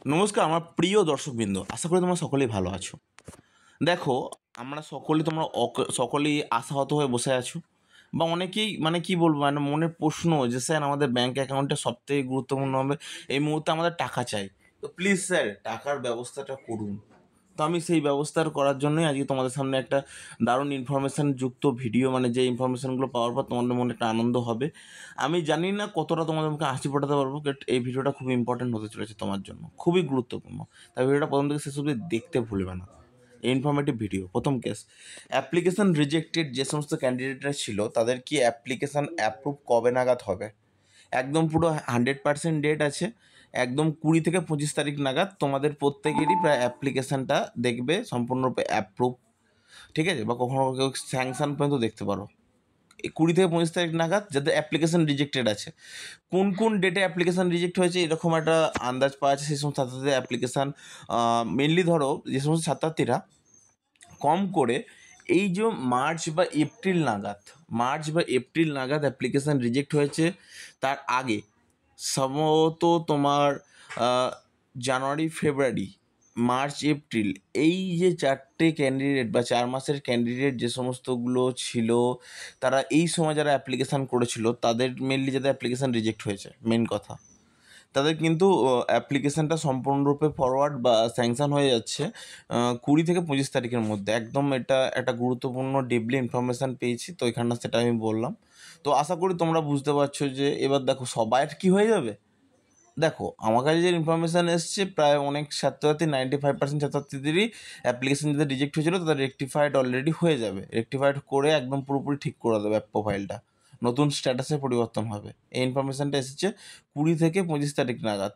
নমস্কার আমার প্রিয় দর্শকবৃন্দ, আশা করি তোমরা সকলেই ভালো আছো। দেখো, আমরা সকলেই সকলেই আশাহত হয়ে বসে আছো, বা অনেকেই কি বলবো, মনের প্রশ্ন যে স্যার আমাদের ব্যাঙ্ক অ্যাকাউন্টে সবথেকে গুরুত্বপূর্ণ হবে, এই মুহূর্তে আমাদের টাকা চাই, তো প্লিজ স্যার টাকার ব্যবস্থাটা করুন। তো আমি সেই ব্যবস্থার করার জন্যই আজকে তোমাদের সামনে একটা দারুণ ইনফরমেশান যুক্ত ভিডিও, যে ইনফরমেশানগুলো পাওয়ার পর তোমাদের মনে একটা আনন্দ হবে। আমি জানি না কতটা তোমাদের মুখে হাসি ফোটাতে পারবো, বাট এই ভিডিওটা খুবই ইম্পর্টেন্ট হতে চলেছে তোমার জন্য, খুবই গুরুত্বপূর্ণ। তাই ভিডিওটা প্রথম থেকে শেষ অবধি দেখতে ভুলবে না। Informative video. প্রথম কেস, অ্যাপ্লিকেশন রিজেক্টেড যে সমস্ত ক্যান্ডিডেটরা ছিল তাদের কি অ্যাপ্লিকেশান অ্যাপ্রুভ কবে নাগাদ হবে? একদম পুরো 100% ডেট আছে। একদম 20 থেকে 25 তারিখ নাগাদ তোমাদের প্রত্যেকেরই প্রায় অ্যাপ্লিকেশানটা দেখবে সম্পূর্ণরূপে অ্যাপ্রুভ, ঠিক আছে? বা কখনো কেউ স্যাংশন পর্যন্ত দেখতে পারো। এই 20 থেকে 25 তারিখ নাগাদ যাদের অ্যাপ্লিকেশান রিজেক্টেড আছে, কোন কোন ডেটে অ্যাপ্লিকেশান রিজেক্ট হয়েছে এরকম একটা আন্দাজ পাওয়া যাচ্ছে। সেই সমস্ত ছাত্রছাত্রীদের অ্যাপ্লিকেশান মেনলি ধরো যে সমস্ত ছাত্রছাত্রীরা কম করে এই যে মার্চ বা এপ্রিল নাগাদ অ্যাপ্লিকেশান রিজেক্ট হয়েছে, তার আগে সম্ভবত তোমার জানুয়ারি, ফেব্রুয়ারি, মার্চ, এপ্রিল, এই যে 4টে ক্যান্ডিডেট বা 4 মাসের ক্যান্ডিডেট যে সমস্তগুলো ছিল, তারা এই সময় যারা অ্যাপ্লিকেশান করেছিল তাদের মেনলি যাদের অ্যাপ্লিকেশান রিজেক্ট হয়েছে, মেন কথা তাদের কিন্তু অ্যাপ্লিকেশানটা সম্পূর্ণরূপে ফরওয়ার্ড বা স্যাংশন হয়ে যাচ্ছে 20 থেকে 25 তারিখের মধ্যে। একদম এটা একটা গুরুত্বপূর্ণ ডিপলি ইনফরমেশান পেয়েছি, তো এখানটা সেটা আমি বললাম। তো আশা করি তোমরা বুঝতে পারছো যে এবার দেখো সবাইয়ের কী হয়ে যাবে। দেখো, আমার কাছে যে ইনফরমেশান এসছে, প্রায় অনেক ছাত্রছাত্রী 95% ছাত্রছাত্রীদেরই অ্যাপ্লিকেশান যাদের রিজেক্ট হয়েছিল তাদের রেকটিফাইড অলরেডি হয়ে যাবে। রেকটিফাইড করে একদম পুরোপুরি ঠিক করে দেবে প্রোফাইলটা, নতুন স্ট্যাটাসে পরিবর্তন হবে। এই ইনফরমেশানটা এসেছে 20 থেকে 25 তারিখ নাগাদ।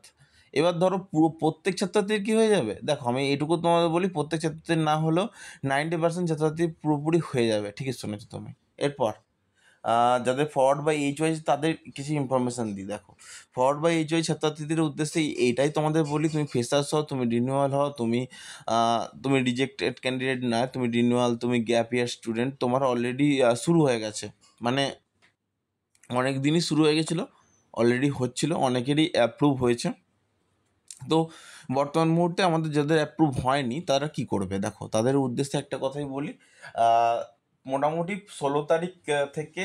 এবার ধরো প্রত্যেক ছাত্রছাত্রীর কী হয়ে যাবে, দেখো আমি এটুকু তোমাদের বলি, প্রত্যেক ছাত্রছাত্রীর না হলেও 90% ছাত্রছাত্রী পুরোপুরি হয়ে যাবে, ঠিক আছে? শুনেছো তুমি। এরপর যাদের ফরওয়ার্ড বা এইচওয়াইজ তাদের কিছু ইনফরমেশান দিই। দেখো, ফরওয়ার্ড বা এইচওয়াইজ ছাত্রছাত্রীদের উদ্দেশ্যে এইটাই তোমাদের বলি, তুমি ফ্রেশার্স হও, তুমি রিনিউয়াল হও, তুমি রিজেক্টেড ক্যান্ডিডেট না, তুমি রিনিউয়াল, তুমি গ্যাপ ইয়ার স্টুডেন্ট, তোমার অলরেডি শুরু হয়ে গেছে, অনেক দিনই শুরু হয়ে গেছিলো, অলরেডি হচ্ছিল, অনেকেরই অ্যাপ্রুভ হয়েছে। তো বর্তমান মুহূর্তে আমাদের যাদের অ্যাপ্রুভ হয়নি তারা কি করবে, দেখো তাদের উদ্দেশ্যে একটা কথাই বলি। মোটামুটি 16 তারিখ থেকে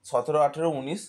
17, 18, 19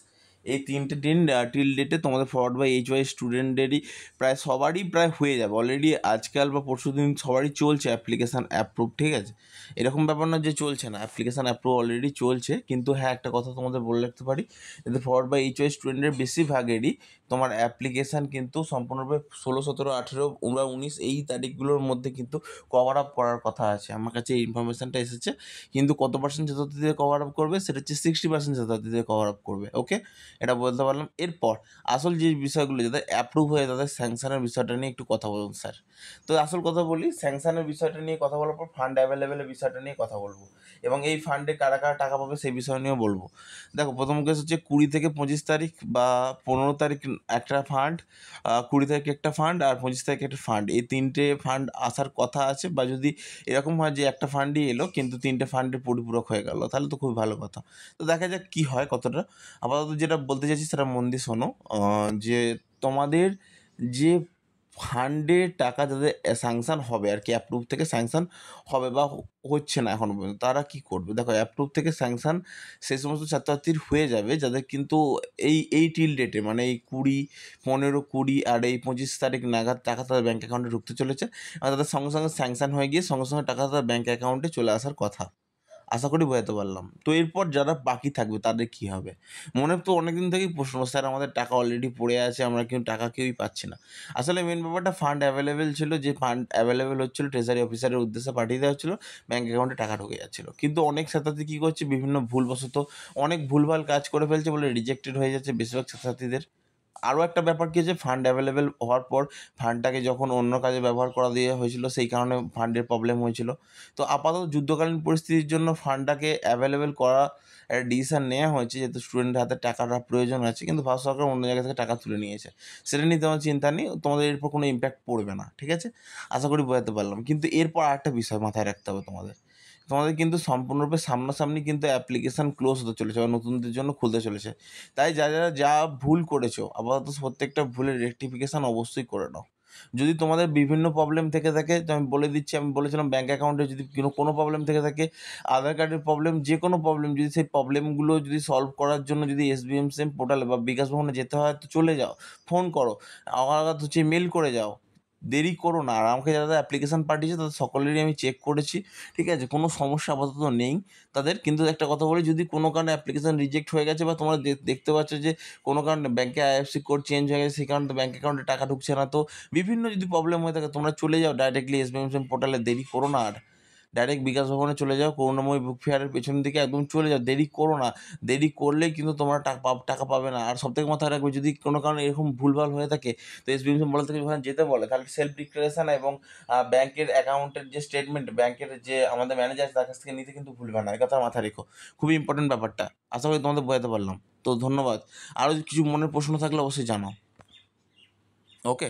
এই 3টে দিন টিল ডেটে তোমাদের ফরওয়ার্ড বা এইচওয়াই স্টুডেন্টদেরই প্রায় সবারই প্রায় হয়ে যাবে অলরেডি। আজকাল বা পরশু দিন সবারই চলছে অ্যাপ্লিকেশান অ্যাপ্রুভ, ঠিক আছে? এরকম ব্যাপার না যে চলছে না, অ্যাপ্লিকেশান অ্যাপ্রুভ অলরেডি চলছে। কিন্তু হ্যাঁ, একটা কথা তোমাদের বলে রাখতে পারি, যাতে ফরওয়ার্ড বা এইচওয়াই স্টুডেন্টের বেশিরভাগেরই তোমার অ্যাপ্লিকেশান কিন্তু সম্পূর্ণরূপে 16, 17, 18 বা 19 এই তারিখগুলোর মধ্যে কিন্তু কভার আপ করার কথা আছে। আমার কাছে এই ইনফরমেশানটা এসেছে। কিন্তু কত পার্সেন্ট ছাত্রছাত্রীদের কভার আপ করবে সেটা হচ্ছে 60% ছাত্রছাত্রীদের কভার আপ করবে। ওকে, এটা বলতে পারলাম। এরপর আসল যে বিষয়গুলো যাদের অ্যাপ্রুভ হয়ে তাদের স্যাংশনের বিষয়টা নিয়ে একটু কথা বলুন স্যার। তো আসল কথা বলি, স্যাংশনের বিষয়টা নিয়ে কথা বলার পর ফান্ড অ্যাভেলেবেলের বিষয়টা নিয়ে কথা বলবো, এবং এই ফান্ডে কারা কারা টাকা পাবে সেই বিষয় নিয়েও বলবো। দেখো, প্রথম কেস হচ্ছে 20 থেকে 25 তারিখ বা 15 তারিখ একটা ফান্ড, 20 তারিখ একটা ফান্ড, আর 25 তারিখ একটা ফান্ড। এই 3টে ফান্ড আসার কথা আছে, বা যদি এরকম হয় যে একটা ফান্ডই এলো কিন্তু 3টে ফান্ডের পরিপূরক হয়ে গেল, তাহলে তো খুবই ভালো কথা। তো দেখা যাক কী হয় কতটা। আপাতত যেটা বলতে চাইছি সেটা মন দিয়ে শোনো, যে তোমাদের যে ফান্ডে টাকা যাদের স্যাংশন হবে আর কি, অ্যাপ্রুভ থেকে স্যাংশন হবে বা হচ্ছে না এখনও পর্যন্ত, তারা কী করবে? দেখো, অ্যাপ্রুভ থেকে স্যাংশন সেই সমস্ত ছাত্রছাত্রীর হয়ে যাবে যাদের কিন্তু এই টিল ডেটে, এই 20, 15, 20 আর এই 25 তারিখ নাগাদ টাকা তাদের ব্যাঙ্ক অ্যাকাউন্টে ঢুকতে চলেছে, আর তাদের সঙ্গে সঙ্গে স্যাংশন হয়ে গিয়ে সঙ্গে সঙ্গে টাকা তাদের ব্যাঙ্ক অ্যাকাউন্টে চলে আসার কথা। আশা করি বোঝাতে পারলাম। তো এরপর যারা বাকি থাকবে তাদের কী হবে? মনে তো অনেকদিন থেকেই প্রশ্ন, স্যার আমাদের টাকা অলরেডি পড়ে আছে, আমরা কিন্তু টাকা কেউই পাচ্ছি না। আসলে মেন ব্যাপারটা ফান্ড অ্যাভেলেবেল ছিল, যে ফান্ড অ্যাভেলেবেল হচ্ছিলো ট্রেজারি অফিসারের উদ্দেশ্যে পাঠিয়ে দেওয়া হচ্ছিলো, ব্যাঙ্ক অ্যাকাউন্টে টাকা ঢুকে যাচ্ছিলো। কিন্তু অনেক ছাত্রছাত্রী কী করছে, বিভিন্ন ভুলবশত অনেক ভুলভাল কাজ করে ফেলছে বলে রিজেক্টেড হয়ে যাচ্ছে বেশিরভাগ ছাত্রছাত্রীদের। আরও একটা ব্যাপার কী হচ্ছে, ফান্ড অ্যাভেলেবেল হওয়ার পর ফান্ডটাকে যখন অন্য কাজে ব্যবহার করা দেওয়া হয়েছিল সেই কারণে ফান্ডের প্রবলেম হয়েছিল। তো আপাতত যুদ্ধকালীন পরিস্থিতির জন্য ফান্ডটাকে অ্যাভেলেবেল করা একটা ডিসিশান নেওয়া হয়েছে, যেহেতু স্টুডেন্টের হাতে টাকাটা প্রয়োজন আছে, কিন্তু ভারত সরকার অন্য জায়গা থেকে টাকা তুলে নিয়েছে। সেটা নিয়ে তোমার চিন্তা নেই, তোমাদের এরপর কোনো ইম্প্যাক্ট পড়বে না, ঠিক আছে? আশা করি বোঝাতে পারলাম। কিন্তু এরপর আরেকটা বিষয় মাথায় রাখতে হবে তোমাদের। তোমাদের কিন্তু সম্পূর্ণরূপে সামনাসামনি কিন্তু অ্যাপ্লিকেশান ক্লোজ হতে চলেছে বা নতুনদের জন্য খুলতে চলেছে। তাই যারা যা ভুল করেছো আপাতত প্রত্যেকটা ভুলের রেকটিফিকেশান অবশ্যই করে নাও। যদি তোমাদের বিভিন্ন প্রবলেম থেকে থাকে, তো আমি বলে দিচ্ছি, আমি বলেছিলাম ব্যাঙ্ক অ্যাকাউন্টে যদি কোনো প্রবলেম থেকে থাকে, আধার কার্ডের প্রবলেম, যে কোনো প্রবলেম, যদি সেই প্রবলেমগুলো যদি সলভ করার জন্য যদি SBM পোর্টালে বা বিকাশ ভবনে যেতে হয় তো চলে যাও, ফোন করো, আমার হচ্ছে মেল করে যাও, দেরি করো না। আর আমাকে যারা অ্যাপ্লিকেশান পাঠিয়েছে তাদের সকলেরই আমি চেক করেছি, ঠিক আছে, কোনো সমস্যা আপাতত নেই তাদের। কিন্তু একটা কথা বলি, যদি কোনো কারণে অ্যাপ্লিকেশান রিজেক্ট হয়ে গেছে বা তোমরা দেখতে পাচ্ছ যে কোনো কারণে ব্যাঙ্কে IFSC কোড চেঞ্জ হয়ে গেছে, সেই কারণে ব্যাঙ্ক অ্যাকাউন্টে টাকা ঢুকছে না, তো বিভিন্ন যদি প্রবলেম হয়ে থাকে তোমরা চলে যাও ডাইরেক্টলি SBM পোর্টালে, দেরি করো না। আর ডাইরেক্ট বিকাশ ভবনে চলে যাও, করুণাময়ী বুক ফেয়ারের পেছন দিকে একদম চলে যাও, দেরি করো না। দেরি করলেই কিন্তু তোমরা টাকা পাবে না। আর সবথেকে মাথায় রাখবে, যদি কোনো কারণে এরকম ভুলভাল হয়ে থাকে তো SBM পোর্টাল থেকে যখন যেতে বলে তাহলে সেলফ ডিক্লারেশন এবং ব্যাংকের অ্যাকাউন্টের যে স্টেটমেন্ট, ব্যাংকের যে আমাদের ম্যানেজার তার কাছ থেকে নিতে কিন্তু ভুলবে না, এই কথা মাথায় রেখো, খুবই ইম্পর্টেন্ট ব্যাপারটা। আশা করি তোমাদের বোঝাতে পারলাম। তো ধন্যবাদ। আরও কিছু মনের প্রশ্ন থাকলে অবশ্যই জানাও। ওকে।